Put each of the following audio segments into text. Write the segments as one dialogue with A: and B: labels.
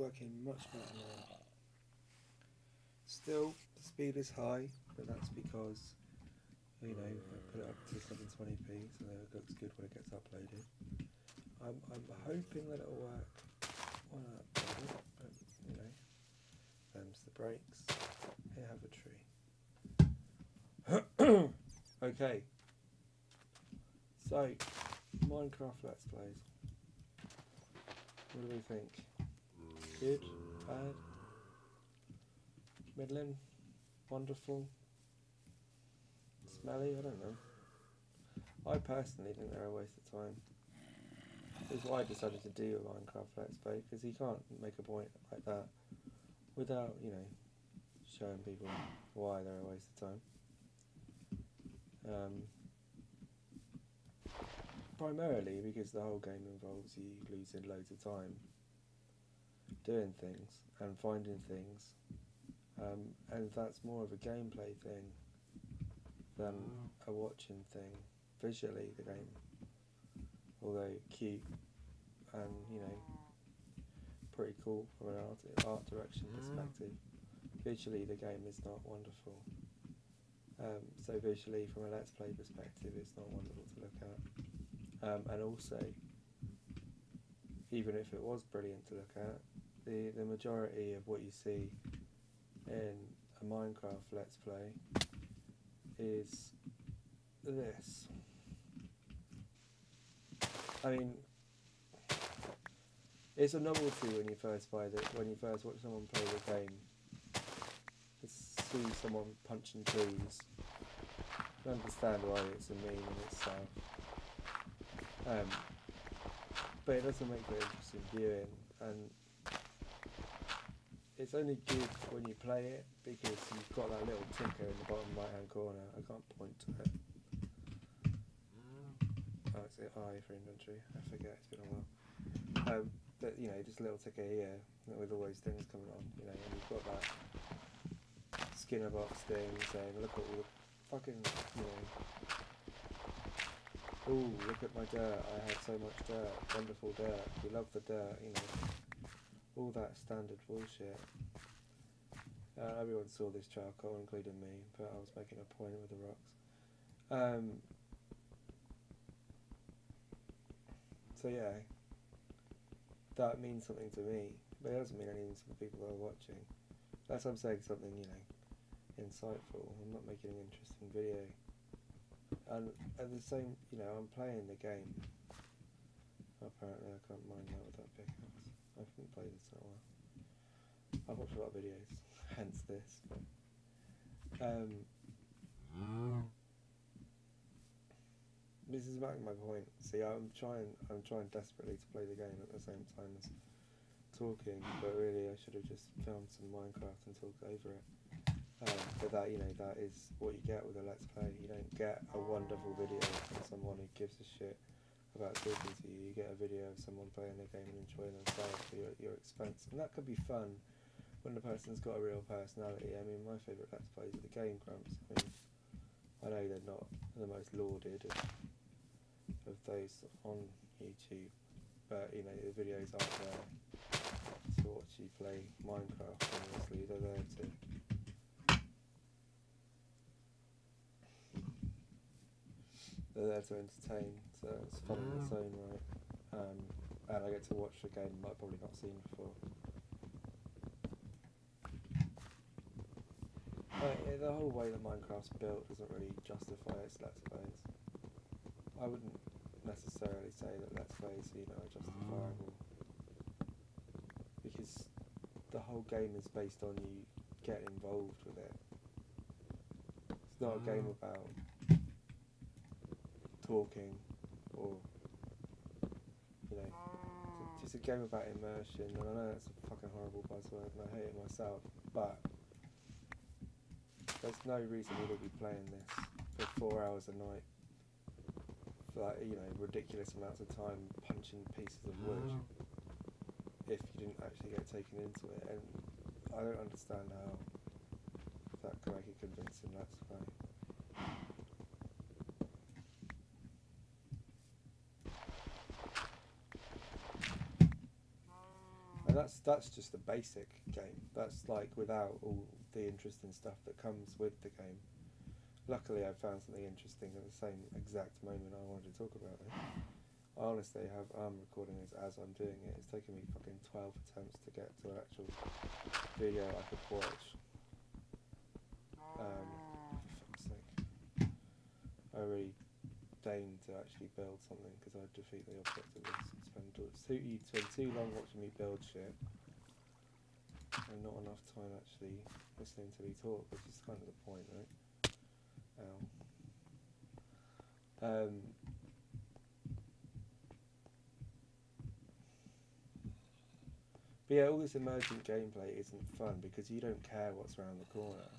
A: working much better now. Still, the speed is high, but that's because, you know, I put it up to 720p, so it looks good when it gets uploaded. I'm hoping that it'll work when I upload it, but, you know, them's the breaks. Here, have a tree. Okay, so, Minecraft Let's Plays. What do we think? Good? Bad? Middling? Wonderful? Smelly? I don't know. I personally think they're a waste of time. This is why I decided to do a Minecraft Let's Play, because you can't make a point like that without, you know, showing people why they're a waste of time. Primarily because the whole game involves you losing loads of time doing things and finding things, and that's more of a gameplay thing than a watching thing. Visually, the game, although cute and, you know, pretty cool from an art direction perspective, visually the game is not wonderful. So visually, from a Let's Play perspective, it's not wonderful to look at. And also, even if it was brilliant to look at, the majority of what you see in a Minecraft Let's Play is this. I mean, it's a novelty when you first watch someone play the game. To see someone punching trees, I understand why it's a meme in itself. But it doesn't make for interesting viewing, and it's only good when you play it because you've got that little ticker in the bottom right hand corner. I can't point to it. Oh, it's the I for inventory. I forget, it's been a while. But you know, just a little ticker here with all those things coming on, you know, and you've got that Skinner box thing saying, look at all the fucking, you know, ooh, look at my dirt, I have so much dirt, wonderful dirt, we love the dirt, you know, all that standard bullshit. Everyone saw this charcoal, including me, but I was making a point with the rocks. So yeah, that means something to me, but it doesn't mean anything to the people that are watching. Unless I'm saying something, you know, insightful. I'm not making an interesting video. And at the same, you know, I'm playing the game. Apparently I can't mind that with that pickaxe. I haven't played this in a while. I've watched a lot of videos, hence this. But, this is back my point. See, I'm trying desperately to play the game at the same time as talking, but really I should have just filmed some Minecraft and talked over it. But that, you know, that is what you get with a Let's Play. You don't get a wonderful video from someone who gives a shit about talking to you. You get a video of someone playing the game and enjoying themselves at your expense, and that could be fun when the person's got a real personality. I mean, my favourite Let's Plays are the Game Grumps. I mean, I know they're not the most lauded of those on YouTube, but you know, the videos aren't there to watch you play Minecraft. Honestly, they're there to entertain, so it's fun in its own right, and I get to watch a game I've probably not seen before. The whole way that Minecraft's built doesn't really justify its Let's Plays. I wouldn't necessarily say that Let's Plays, you know, are justifiable, because the whole game is based on you getting involved with it. It's not a game about talking or, you know, it's just a game about immersion, and I know that's a fucking horrible buzzword and I hate it myself, but there's no reason you would be playing this for 4 hours a night for, like, you know, ridiculous amounts of time punching pieces of wood if you didn't actually get taken into it, and I don't understand how that can make a convincing Let's Play. And that's just the basic game. That's like without all the interesting stuff that comes with the game. Luckily, I found something interesting at the same exact moment I wanted to talk about it. I honestly I'm recording this as I'm doing it. It's taken me fucking 12 attempts to get to an actual video I could watch. For fuck's sake. I really deigned to actually build something because I'd defeat the object of this. You spend too long watching me build shit and not enough time actually listening to me talk, which is kind of the point, right? But yeah, all this emergent gameplay isn't fun because you don't care what's around the corner.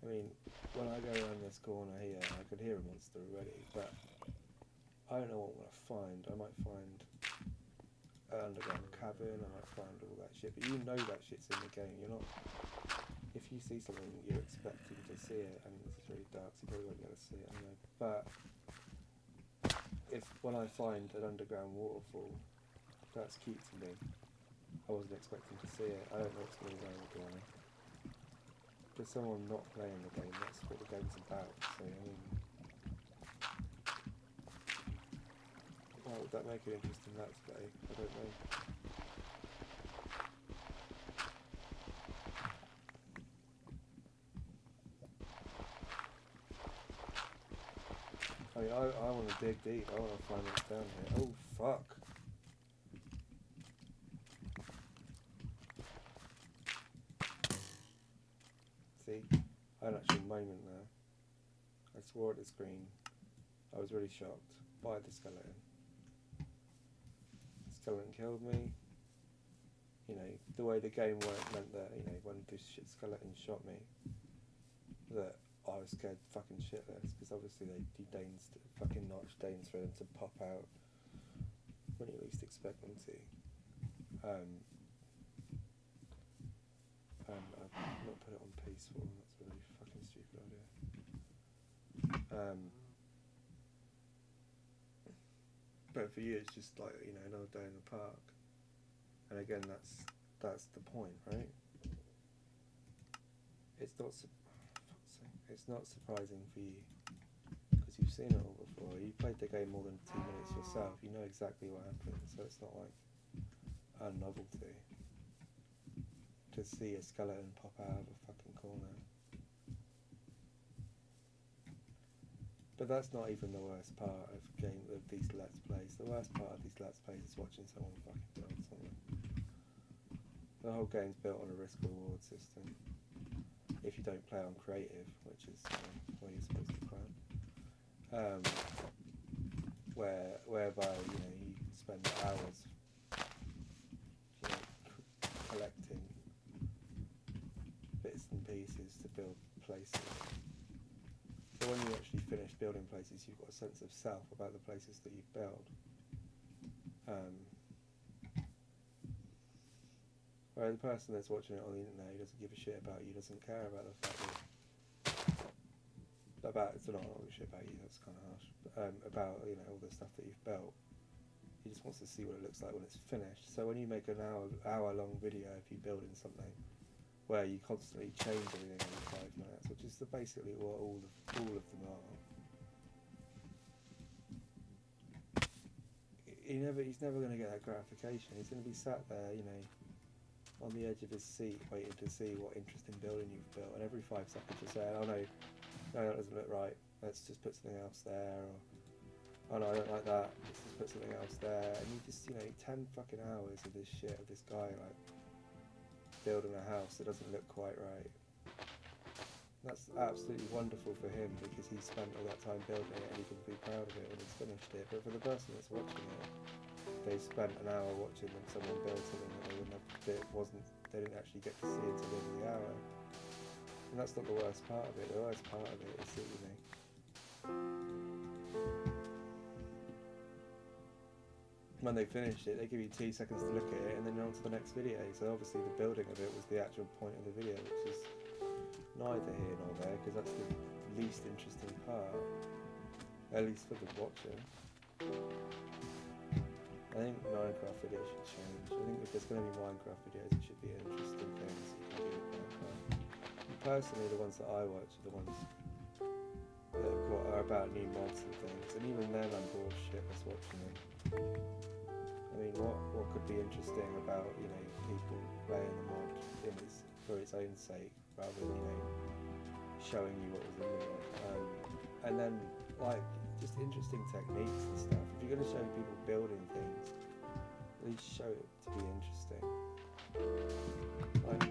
A: I mean, when I go around this corner here, I could hear a monster already, but I don't know what I'm going to find. I might find an underground cavern, I might find all that shit, but you know that shit's in the game. You're not... If you see something, you're expecting to see it, and this is really dark, so you probably won't be able to see it, I know. But when I find an underground waterfall, that's cute to me. I wasn't expecting to see it. I don't know what's going to be around the corner. Just someone not playing the game, that's what the game's about. So, I mean, why would that make it interesting Let's Play? I don't know. I mean, I want to dig deep. I want to find what's down here. Oh, fuck. See? I had an actual moment there. I swore at the screen. I was really shocked by the skeleton. The skeleton killed me. You know, the way the game worked meant that, you know, when this shit skeleton shot me, that I was scared fucking shitless, because obviously he deigns to, fucking notch deigns for them to pop out when you least expect them to. And I've not put it on peaceful, that's a really fucking stupid idea. But for you it's just like, you know, another day in the park. And again, that's the point, right? It's not surprising for you, because you've seen it all before. You played the game more than 2 minutes yourself. You know exactly what happens, so it's not like a novelty to see a skeleton pop out of a fucking corner. But that's not even the worst part of these Let's Plays. The worst part of these Let's Plays is watching someone fucking build something. The whole game's built on a risk-reward system. If you don't play on creative, which is where you're supposed to play, whereby, you know, you spend hours, you know, collecting bits and pieces to build places. So when you actually finish building places, you've got a sense of self about the places that you've built. Whereas the person that's watching it on the internet, he doesn't give a shit about you, doesn't care about the fact that it's not a shit about you, that's kind of harsh, about, you know, all the stuff that you've built. He just wants to see what it looks like when it's finished. So when you make an hour-long video of you building something, where you constantly change everything every 5 minutes, which is basically what all of them are. He's never going to get that gratification. He's going to be sat there, you know, on the edge of his seat, waiting to see what interesting building you've built, and every 5 seconds you say, oh no, that doesn't look right, let's just put something else there, or oh no, I don't like that, let's just put something else there, and you just, you know, 10 fucking hours of this shit, of this guy, like, building a house that doesn't look quite right. That's absolutely wonderful for him, because he spent all that time building it, and he can be proud of it when he's finished it, but for the person that's watching it, they spent an hour watching when someone built something that they didn't actually get to see until the end of the hour. And that's not the worst part of it. The worst part of it is that, you know, when they finish it, they give you 2 seconds to look at it, and then you're on to the next video. So obviously the building of it was the actual point of the video, which is neither here nor there, because that's the least interesting part, at least for the watcher. I think Minecraft videos should change. I think if there's going to be Minecraft videos, it should be interesting things you can do with Minecraft. And personally, the ones that I watch are the ones that are about new mods and things, and even then I'm bored shitless watching them. I mean, what could be interesting about, you know, people playing the mod for its own sake, rather than, you know, showing you what was in the mod. And then, like, just interesting techniques and stuff. If you're going to show people building things, at least show it to be interesting. Like,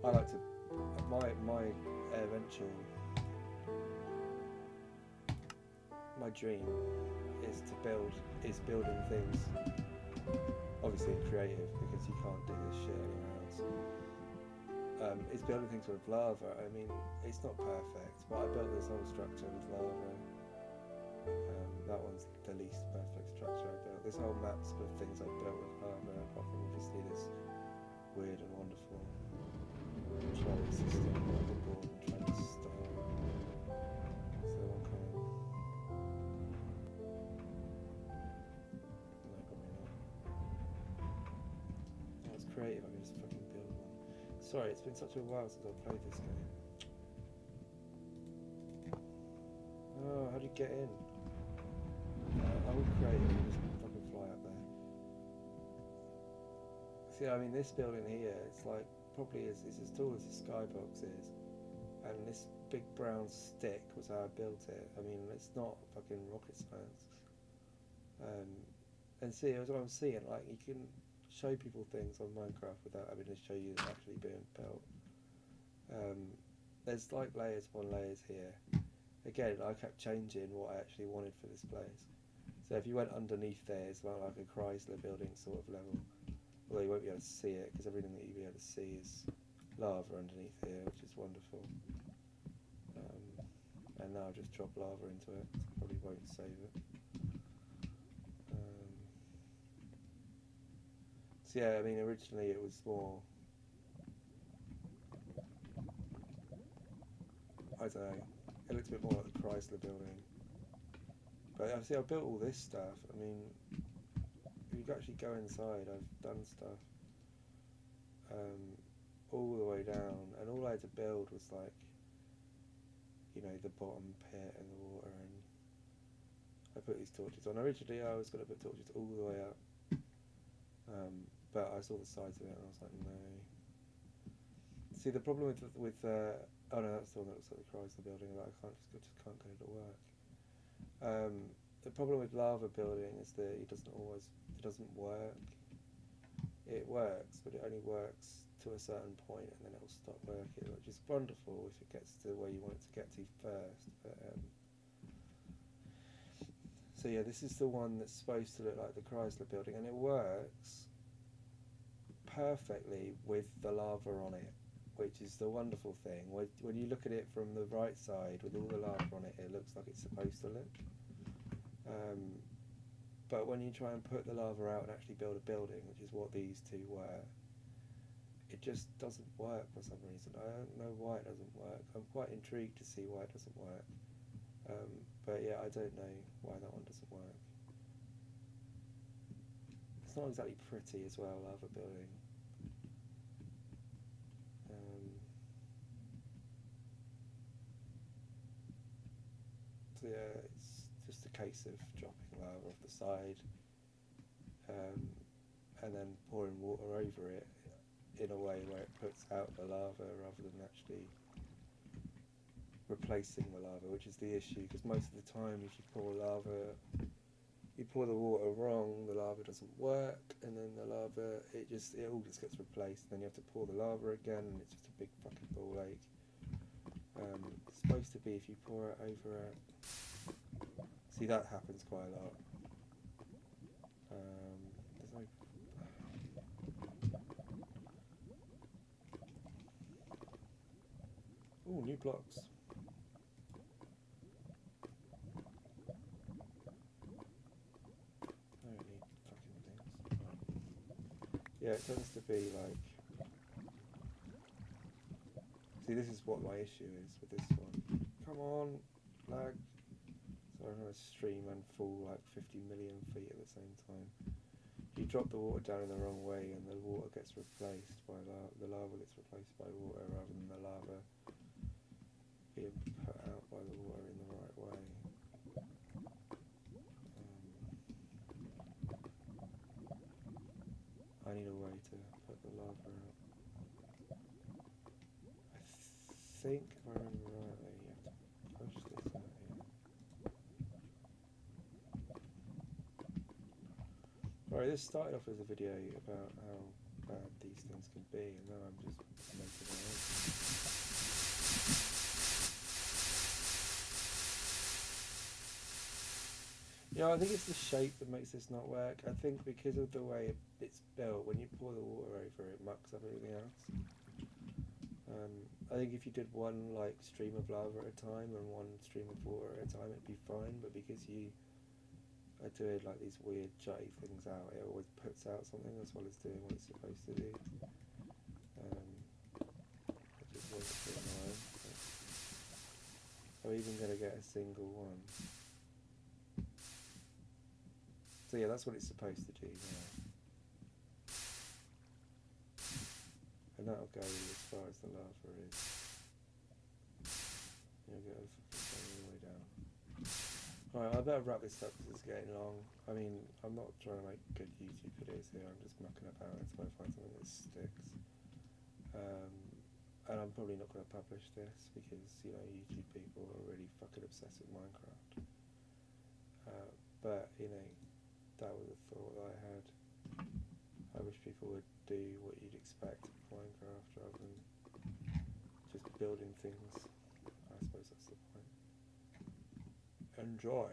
A: I like to, my eventual, my dream is building things, obviously creative, because you can't do this shit anywhere else. It's building things with lava. I mean, it's not perfect, but I built this whole structure with lava. That one's the least perfect structure I built. This whole map's of things I built with lava, apart from obviously this weird and wonderful trolley system on the board and trying to stop. Is there one coming? No, probably not. Oh, it's creative, I can just fucking build one. Sorry, it's been such a while since I've played this game. Oh, how do you get in? I will create it and just fucking fly up there. See, I mean, this building here, it's like, probably is as tall as the skybox is. And this big brown stick was how I built it. I mean, it's not fucking rocket science. And see, as I'm seeing, like, you can show people things on Minecraft without having to show you it actually being built. There's like layers upon layers here. Again, I kept changing what I actually wanted for this place. So if you went underneath there, it's like a Chrysler building sort of level. Although you won't be able to see it, because everything that you'll be able to see is lava underneath here, which is wonderful. And now I've just dropped lava into it, so I probably won't save it. So yeah, I mean, originally it was more, I don't know, it looked a bit more like the Chrysler building. But obviously I built all this stuff. I mean, if you actually go inside, I've done stuff all the way down, and all I had to build was like, you know, the bottom pit and the water, and I put these torches on. Originally I was going to put torches all the way up, but I saw the sides of it and I was like, no. See, the problem with oh no, that's the one that looks like the Chrysler building, that I just can't get it to work. The problem with lava building is that it doesn't work. It works, but it only works to a certain point, and then it'll stop working, which is wonderful if it gets to where you want it to get to first. But, so yeah, this is the one that's supposed to look like the Chrysler building, and it works perfectly with the lava on it, which is the wonderful thing. When you look at it from the right side with all the lava on it, it looks like it's supposed to look. But when you try and put the lava out and actually build a building, which is what these two were, it just doesn't work for some reason. I don't know why it doesn't work. I'm quite intrigued to see why it doesn't work. But yeah, I don't know why that one doesn't work. It's not exactly pretty as well, lava building. So yeah, it's just a case of dropping lava off the side, and then pouring water over it in a way where it puts out the lava rather than actually replacing the lava, which is the issue, because most of the time if you pour the water wrong, the lava doesn't work, and then the lava, it all just gets replaced, and then you have to pour the lava again, and it's just a big fucking ball ache. It's supposed to be if you pour it over it. See, that happens quite a lot. There's no... Ooh, new blocks. I don't need fucking things. Yeah, it tends to be like... See, this is what my issue is with this one. Come on, lag. So I'm going to stream and fall like 50 million feet at the same time. You drop the water down in the wrong way and the water gets replaced by the lava gets replaced by water rather than the lava being put out by the water in the right way. I need a way to put the lava out. I think if I remember rightly, you have to push this out here. Alright, this started off as a video about how bad these things can be, and now I'm just making it out. Yeah, I think it's the shape that makes this not work. I think because of the way it's built, when you pour the water over it, mucks up everything else. I think if you did one like stream of lava at a time and one stream of water at a time, it'd be fine, but because you are doing like these weird jutty things out, it always puts out something as well as doing what it's supposed to do. Which is really annoying. I'm even going to get a single one. So yeah, that's what it's supposed to do now. And that'll go as far as the lava is. You'll go all the way down. Alright, I better wrap this up because it's getting long. I mean, I'm not trying to make good YouTube videos here, I'm just mucking about until I find something that sticks. And I'm probably not going to publish this because, you know, YouTube people are really fucking obsessed with Minecraft. But, you know, that was a thought that I had. I wish people would do what you'd expect of Minecraft rather than just building things. I suppose that's the point. Enjoy.